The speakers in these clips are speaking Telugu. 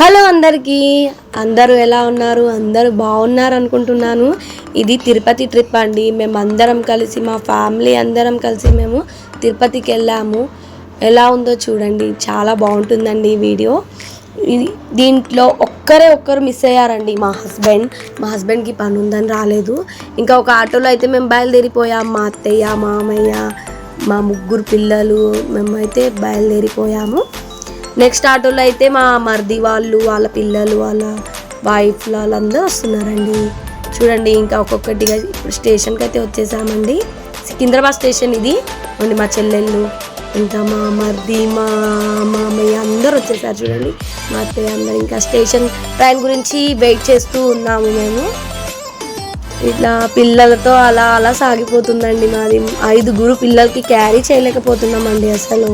హలో అందరికీ, అందరూ ఎలా ఉన్నారు? అందరూ బాగున్నారు అనుకుంటున్నాను. ఇది తిరుపతి ట్రిప్ అండి. మేము అందరం కలిసి, మా ఫ్యామిలీ అందరం కలిసి మేము తిరుపతికి వెళ్ళాము. ఎలా ఉందో చూడండి, చాలా బాగుంటుందండి ఈ వీడియో. దీంట్లో ఒక్కరు మిస్ అయ్యారండి. మా హస్బెండ్కి పని ఉందని రాలేదు. ఇంకా ఒక ఆటోలో అయితే మేము బయలుదేరిపోయాం. మా అత్తయ్య, మామయ్య, మా ముగ్గురు పిల్లలు మేమైతే బయలుదేరిపోయాము. నెక్స్ట్ ఆటోలో అయితే మా మరిది వాళ్ళ పిల్లలు, వాళ్ళ వైఫ్లు వాళ్ళందరూ వస్తున్నారండి. చూడండి, ఇంకా ఒక్కొక్కటిగా ఇప్పుడు స్టేషన్కి అయితే వచ్చేసామండి. సికింద్రాబాద్ స్టేషన్ ఇది అండి. మా చెల్లెళ్ళు, ఇంకా మా మరిది, మా మామయ్య అందరూ వచ్చేసారు. చూడండి, మా అత్తయ్య అందరూ. ఇంకా స్టేషన్ ట్రైన్ గురించి వెయిట్ చేస్తూ ఉన్నాము మేము. ఇట్లా పిల్లలతో అలా సాగిపోతుందండి మాది. 5 పిల్లలకి క్యారీ చేయలేకపోతున్నామండి అసలు.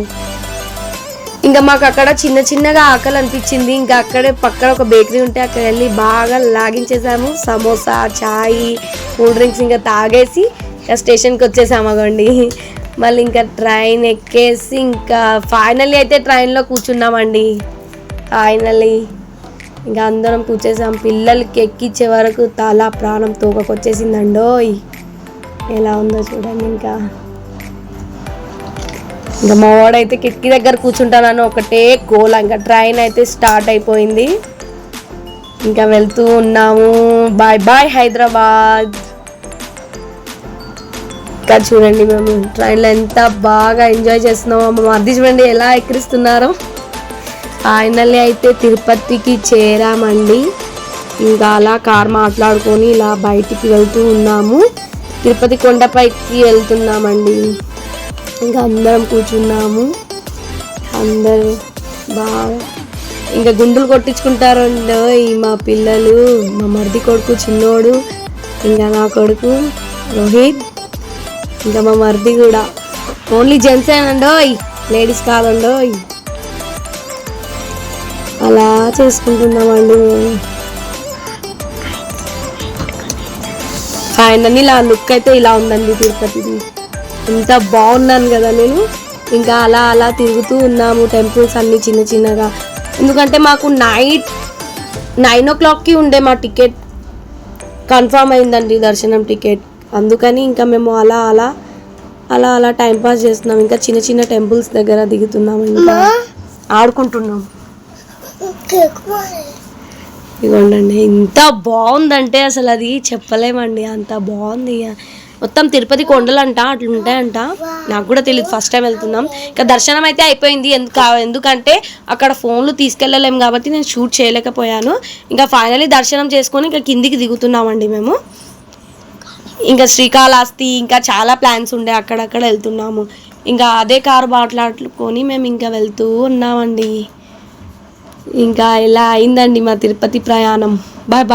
ఇంకా మాకు అక్కడ చిన్నగా ఆకలి అనిపించింది. ఇంకా అక్కడే పక్కన ఒక బేకరీ ఉంటే అక్కడ వెళ్ళి బాగా లాగించేసాము. సమోసా, చాయ్, కూల్ డ్రింక్స్ ఇంకా తాగేసి స్టేషన్కి వచ్చేసాము అగండి. మళ్ళీ ఇంకా ట్రైన్ ఎక్కేసి ఇంకా ఫైనల్లీ అయితే ట్రైన్లో కూర్చున్నామండి. ఇంకా అందరం కూర్చేసాం. పిల్లలకి ఎక్కించే వరకు తల ప్రాణం తోకకొచ్చేసిందండోయ్. ఎలా ఉందో చూడండి. ఇంకా మా వాడైతే కిటికీ దగ్గర కూర్చుంటానని ఒకటే గోల. ఇంకా ట్రైన్ అయితే స్టార్ట్ అయిపోయింది. ఇంకా వెళ్తూ ఉన్నాము. బాయ్ హైదరాబాద్. ఇంకా చూడండి, మేము ట్రైన్లో ఎంత బాగా ఎంజాయ్ చేస్తున్నామో. మా మరిది చూడండి ఎలా ఎక్కిరిస్తున్నారో. ఫైనల్లీ అయితే తిరుపతికి చేరామండి. ఇంకా అలా కార్ మాట్లాడుకొని ఇలా బయటికి వెళ్తూ ఉన్నాము. తిరుపతి కొండపైకి వెళ్తున్నామండి. ఇంకా అందరం కూర్చున్నాము. అందరూ బాగా ఇంకా గుండులు కొట్టించుకుంటారండి మా పిల్లలు. మా మరిది కొడుకు చిన్నోడు, ఇంకా నా కొడుకు రోహిత్, ఇంకా మా మరిది కూడా. ఓన్లీ జెంట్స్ ఏనండోయ్, లేడీస్ కాదండోయ్. అలా చేసుకుంటున్నామండి మేము. ఫైనల్లీ ఇలా లుక్ అయితే ఇలా ఉందండి తిరుపతిది. ఎంత బాగున్నాను కదా నేను. ఇంకా అలా తిరుగుతూ ఉన్నాము టెంపుల్స్ అన్నీ చిన్నగా. ఎందుకంటే మాకు నైట్ 9 o'clockకి ఉండే మా టికెట్ కన్ఫర్మ్ అయిందండి, దర్శనం టికెట్. అందుకని ఇంకా మేము అలా టైంపాస్ చేస్తున్నాం. ఇంకా చిన్న టెంపుల్స్ దగ్గర దిగుతున్నాము, ఇంకా ఆడుకుంటున్నాం. ఇదిగోండి, ఎంత బాగుందంటే అసలు అది చెప్పలేమండి. అంత బాగుంది. మొత్తం తిరుపతి కొండలంట, అట్లా ఉంటాయంట. నాకు కూడా తెలియదు, ఫస్ట్ టైం వెళ్తున్నాం. ఇంకా దర్శనం అయితే అయిపోయింది. ఎందుకంటే అక్కడ ఫోన్లు తీసుకెళ్ళలేము కాబట్టి నేను షూట్ చేయలేకపోయాను. ఇంకా ఫైనల్లీ దర్శనం చేసుకొని ఇంకా కిందికి దిగుతున్నామండి మేము. ఇంకా శ్రీకాళహస్తి ఇంకా చాలా ప్లాన్స్ ఉండే, అక్కడక్కడ వెళ్తున్నాము. ఇంకా అదే కారు మాట్లాడుకొని మేము ఇంకా వెళ్తూ ఉన్నామండి. ఇంకా ఇలా అయిందండి మా తిరుపతి ప్రయాణం. బాయ్.